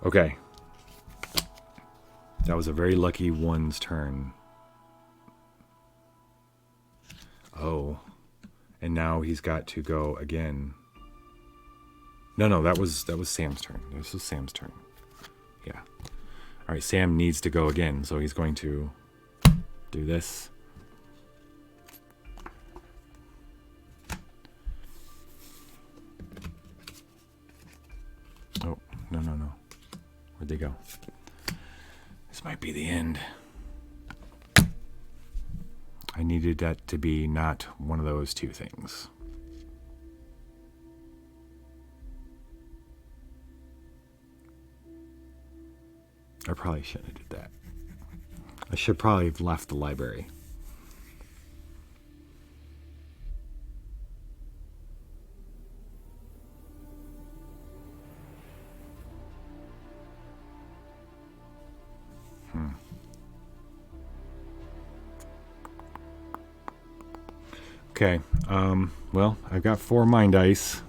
Okay. That was a very lucky one's turn. Oh. And now he's got to go again. No, that was Sam's turn. This was Sam's turn. Yeah. All right, Sam needs to go again, so he's going to do this. Oh, no. Where'd they go? This might be the end. I needed that to be not one of those 2 things. I probably shouldn't have did that. I should probably have left the library. Okay, well, I've got 4 mind dice.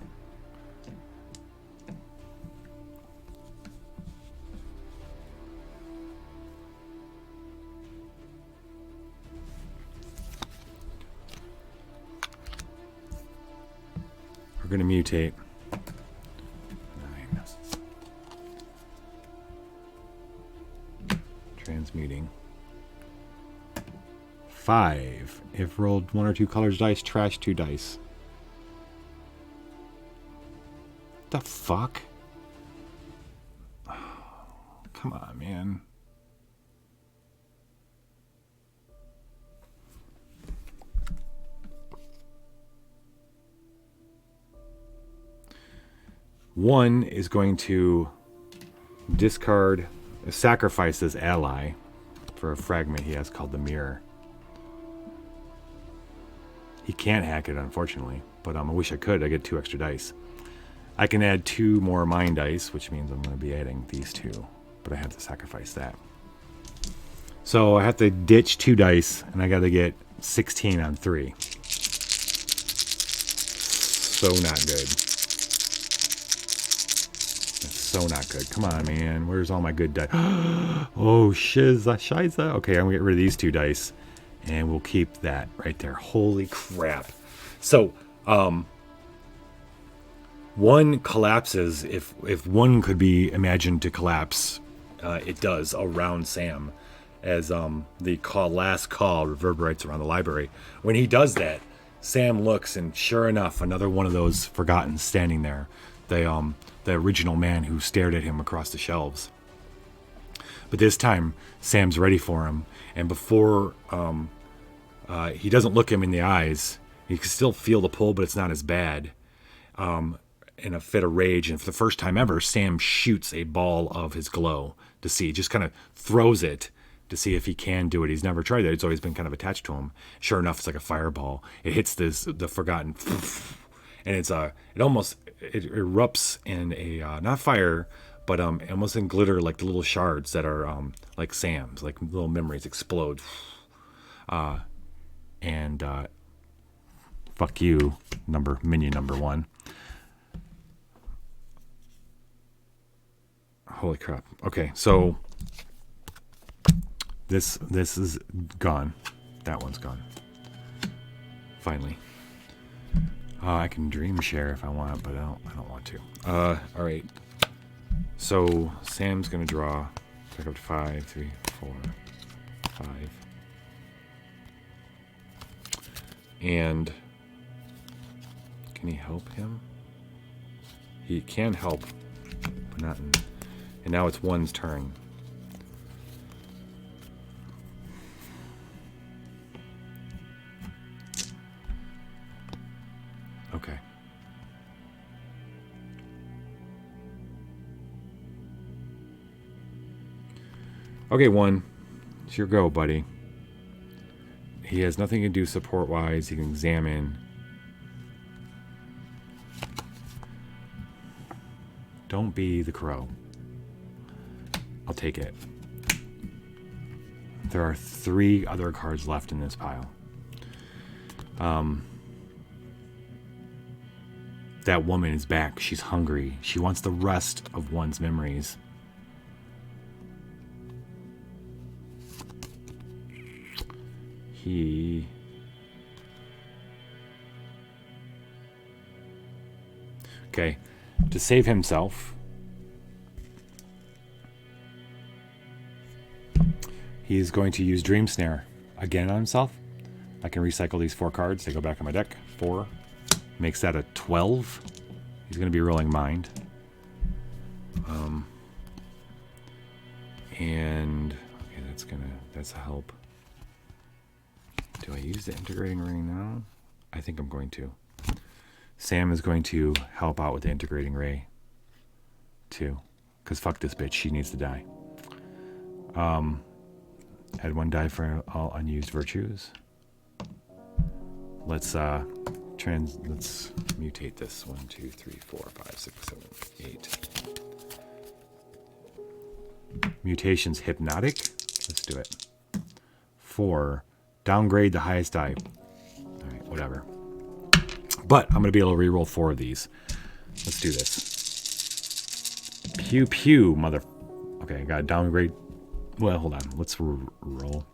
We're going to mutate. 9. Transmuting. 5. If rolled 1 or 2 colors dice, trash 2 dice. The fuck? Oh, come on, man. One is going to discard, sacrifice this ally for a fragment he has called the Mirror. He can't hack it, unfortunately, but I wish I could. I get 2 extra dice. I can add 2 more mind dice, which means I'm going to be adding these 2. But I have to sacrifice that. So I have to ditch 2 dice, and I got to get 16 on 3. So not good. That's so not good. Come on, man. Where's all my good dice? Oh, shiza. Okay, I'm going to get rid of these 2 dice, and we'll keep that right there. Holy crap. So, one collapses. If one could be imagined to collapse, it does around Sam, as the last call reverberates around the library. When he does that, Sam looks, and sure enough, another one of those forgotten standing there. The original man who stared at him across the shelves. But this time, Sam's ready for him, and before he doesn't look him in the eyes, you can still feel the pull, but it's not as bad. In a fit of rage, and for the first time ever, Sam shoots a ball of his glow to see. Just kind of throws it to see if he can do it. He's never tried that. It's always been kind of attached to him. Sure enough, it's like a fireball. It hits the forgotten, and it erupts in a not fire, but almost in glitter, like the little shards that are like Sam's, like little memories explode. And fuck you, minion number 1. Holy crap. Okay, so this is gone. That one's gone. Finally. I can dream share if I want, but I don't want to. All right. So Sam's gonna draw back up to 5, 3, 4, 5. And can he help him? He can help, but not in. And now it's one's turn. Okay. Okay, 1. It's your go, buddy. He has nothing to do support-wise. He can examine. Don't be the crow. I'll take it. There are 3 other cards left in this pile. That woman is back. She's hungry. She wants the rest of one's memories. Okay. To save himself, he's going to use Dream Snare again on himself. I can recycle these 4 cards. They go back on my deck. 4. Makes that a 12. He's going to be rolling Mind. And okay, that's a help. Do I use the integrating ray now? I think I'm going to. Sam is going to help out with the integrating ray too, because fuck this bitch. She needs to die. Add 1 die for all unused virtues. Let's mutate this. 1, 2, 3, 4, 5, 6, 7, 8. Mutations hypnotic. Let's do it. 4. Downgrade the highest die. All right, whatever. But I'm gonna be able to reroll 4 of these. Let's do this. Pew pew, mother. Okay, I got downgrade. Well, hold on. Let's roll.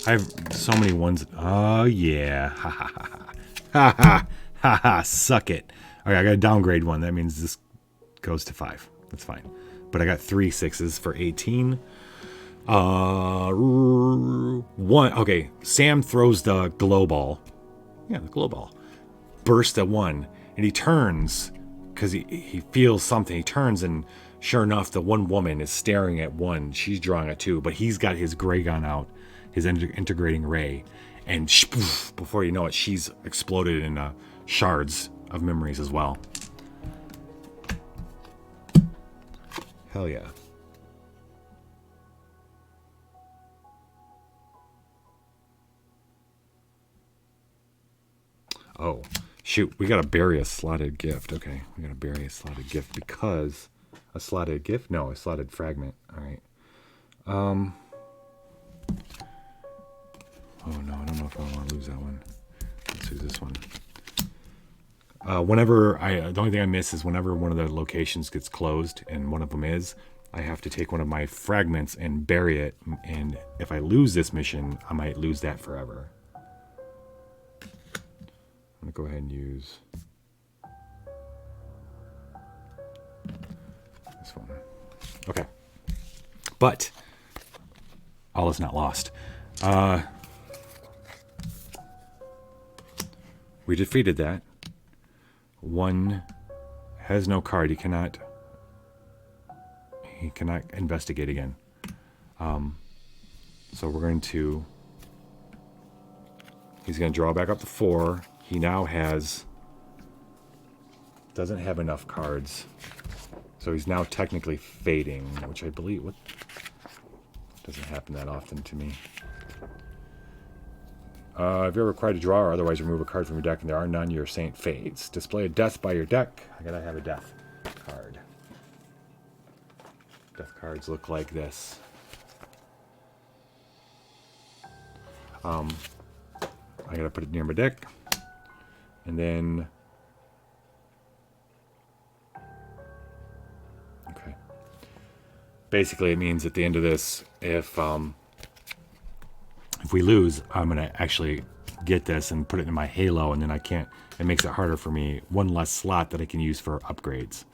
I have so many ones. Oh, yeah. Ha ha ha ha. Ha ha ha ha. Suck it. Okay, I got a downgrade 1. That means this goes to 5. That's fine. But I got 3 6s for 18. 1. Okay, Sam throws the glow ball. Yeah, the glow ball. Bursts at 1. And he turns because he feels something. He turns and sure enough, the one woman is staring at 1. She's drawing a 2, but he's got his gray gun out, his integrating ray, and before you know it, she's exploded in shards of memories as well. Hell yeah. Oh, Shoot, we gotta bury a slotted gift. Okay, we gotta bury a slotted gift because a slotted gift? No, a slotted fragment. All right. Oh no, I don't know if I want to lose that one. Let's use this one. The only thing I miss is whenever one of the locations gets closed, and one of them is, I have to take one of my fragments and bury it. And if I lose this mission, I might lose that forever. I'm gonna go ahead and use this one. Okay, but all is not lost. We defeated that. One has no card. He cannot investigate again. So we're going to. He's going to draw back up to 4. He now doesn't have enough cards. So he's now technically fading, which I believe doesn't happen that often to me. If you're required to draw or otherwise remove a card from your deck and there are none, your saint fades. Display a death by your deck. I gotta have a death card. Death cards look like this. I gotta put it near my deck. And then... Okay. Basically, it means at the end of this, if we lose, I'm going to actually get this and put it in my halo, and then I can't... It makes it harder for me. One less slot that I can use for upgrades.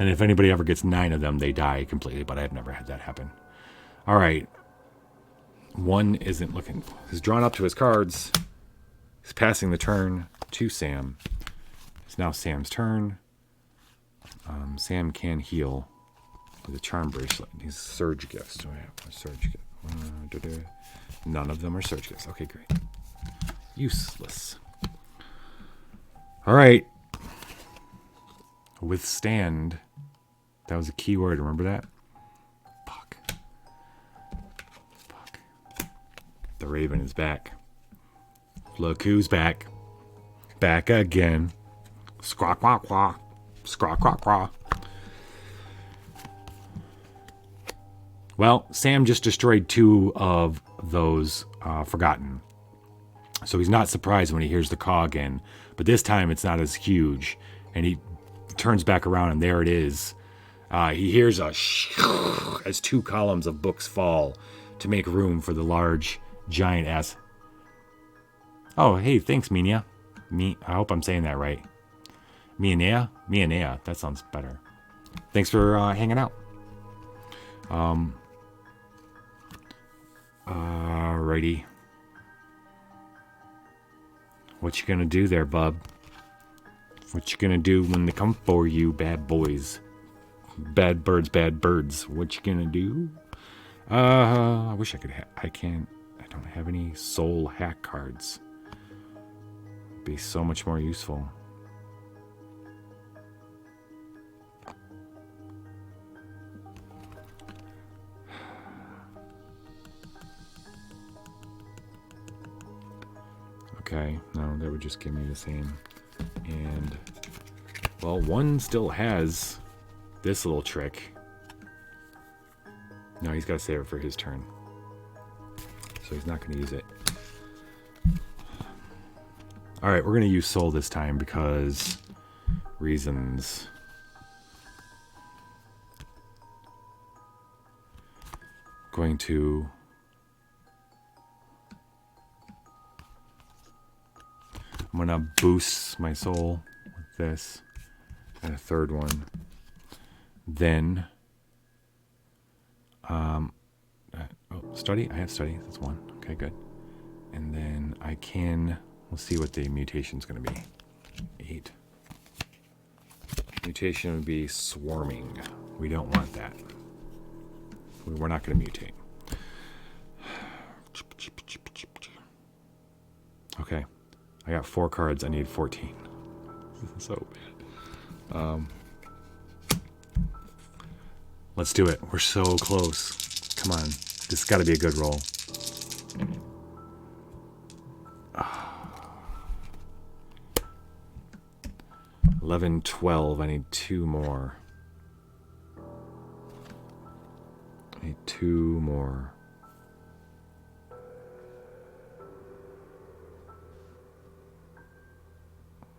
And if anybody ever gets 9 of them, they die completely, but I've never had that happen. All right. One isn't looking... He's drawn up to his cards. He's passing the turn to Sam. It's now Sam's turn. Sam can heal with a charm bracelet. These surge gifts. Do I have a surge gift? None of them are surge gifts. Okay, great. Useless. All right. Withstand. That was a key word. Remember that? Fuck. The Raven is back. Look who's back. Back again. Squawk, quack, quack. Squawk, quack, quack. Well, Sam just destroyed 2 of those Forgotten. So he's not surprised when he hears the caw again. But this time it's not as huge. And he turns back around and there it is. He hears a as 2 columns of books fall to make room for the large, giant ass. Oh, hey, thanks, Minia. I hope I'm saying that right. Mianea? Mianea. That sounds better. Thanks for hanging out. Alrighty. What you gonna do there, bub? What you gonna do when they come for you, bad boys? Bad birds, bad birds. What you gonna do? I wish I could I don't have any soul hack cards. It'd be so much more useful. Okay, no, that would just give me the same. And, well, one still has this little trick. No, he's got to save it for his turn. So he's not going to use it. Alright, we're going to use soul this time because reasons. Going to... I'm going to boost my soul with this and a third one. Then, study. I have study. That's 1. Okay, good. And then I can, we'll see what the mutation's going to be. 8. Mutation would be swarming. We don't want that. We're not going to mutate. Okay. I got 4 cards. I need 14. This is so bad. Let's do it. We're so close. Come on. This has got to be a good roll. 11, 12. I need 2 more. I need 2 more.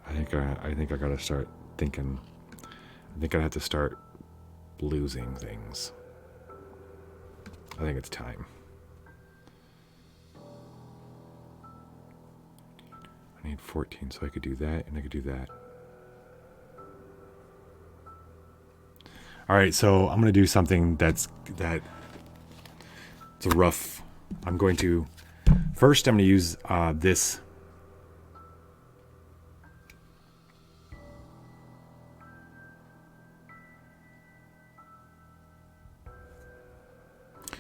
I think I gotta start thinking. I think I have to start losing things. I think it's time. I need 14, so I could do that, and I could do that. All right, so I'm gonna do something it's a rough. I'm going to use this.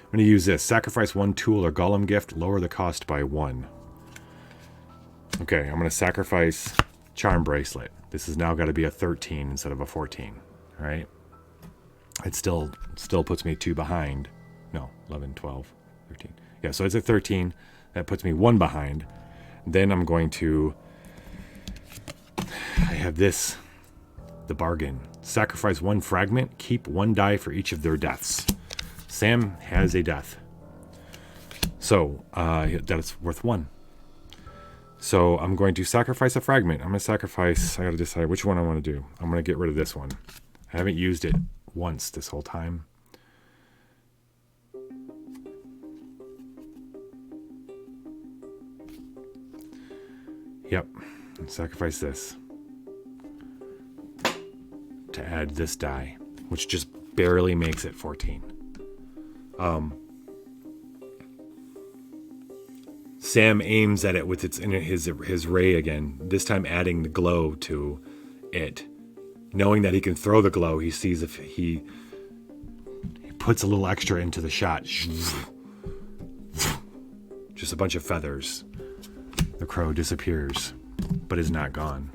I'm going to use this. Sacrifice 1 tool or golem gift. Lower the cost by 1. Okay, I'm going to sacrifice Charm Bracelet. This has now got to be a 13 instead of a 14. All right? It still puts me 2 behind. No, 11, 12, 13. Yeah, so it's a 13. That puts me 1 behind. Then I'm going to... I have this. The bargain. Sacrifice 1 fragment. Keep 1 die for each of their deaths. Sam has a death. So, that's worth 1. So, I'm going to sacrifice a fragment. I'm going to sacrifice... I got to decide which one I want to do. I'm going to get rid of this one. I haven't used it once this whole time. Yep. Sacrifice this. To add this die. Which just barely makes it 14. Sam aims at it with his ray again, this time adding the glow to it. Knowing that he can throw the glow, he sees if he puts a little extra into the shot. Just a bunch of feathers. The crow disappears, but is not gone.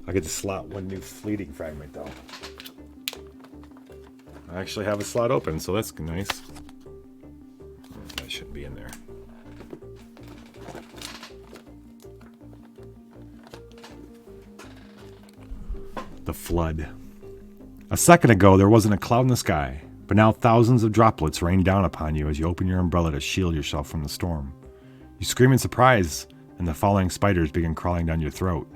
I get to slot 1 new fleeting fragment, though. I actually have a slot open, so that's nice. That shouldn't be in there. The flood. A second ago, there wasn't a cloud in the sky, but now thousands of droplets rain down upon you as you open your umbrella to shield yourself from the storm. You scream in surprise, and the falling spiders begin crawling down your throat.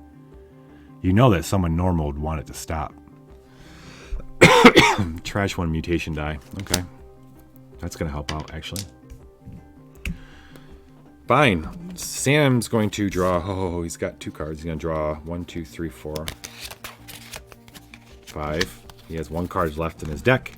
You know that someone normal would want it to stop. Trash 1 mutation die. Okay. That's going to help out, actually. Fine. Sam's going to draw... Oh, he's got 2 cards. He's going to draw 1, 2, 3, 4, 5. He has 1 card left in his deck.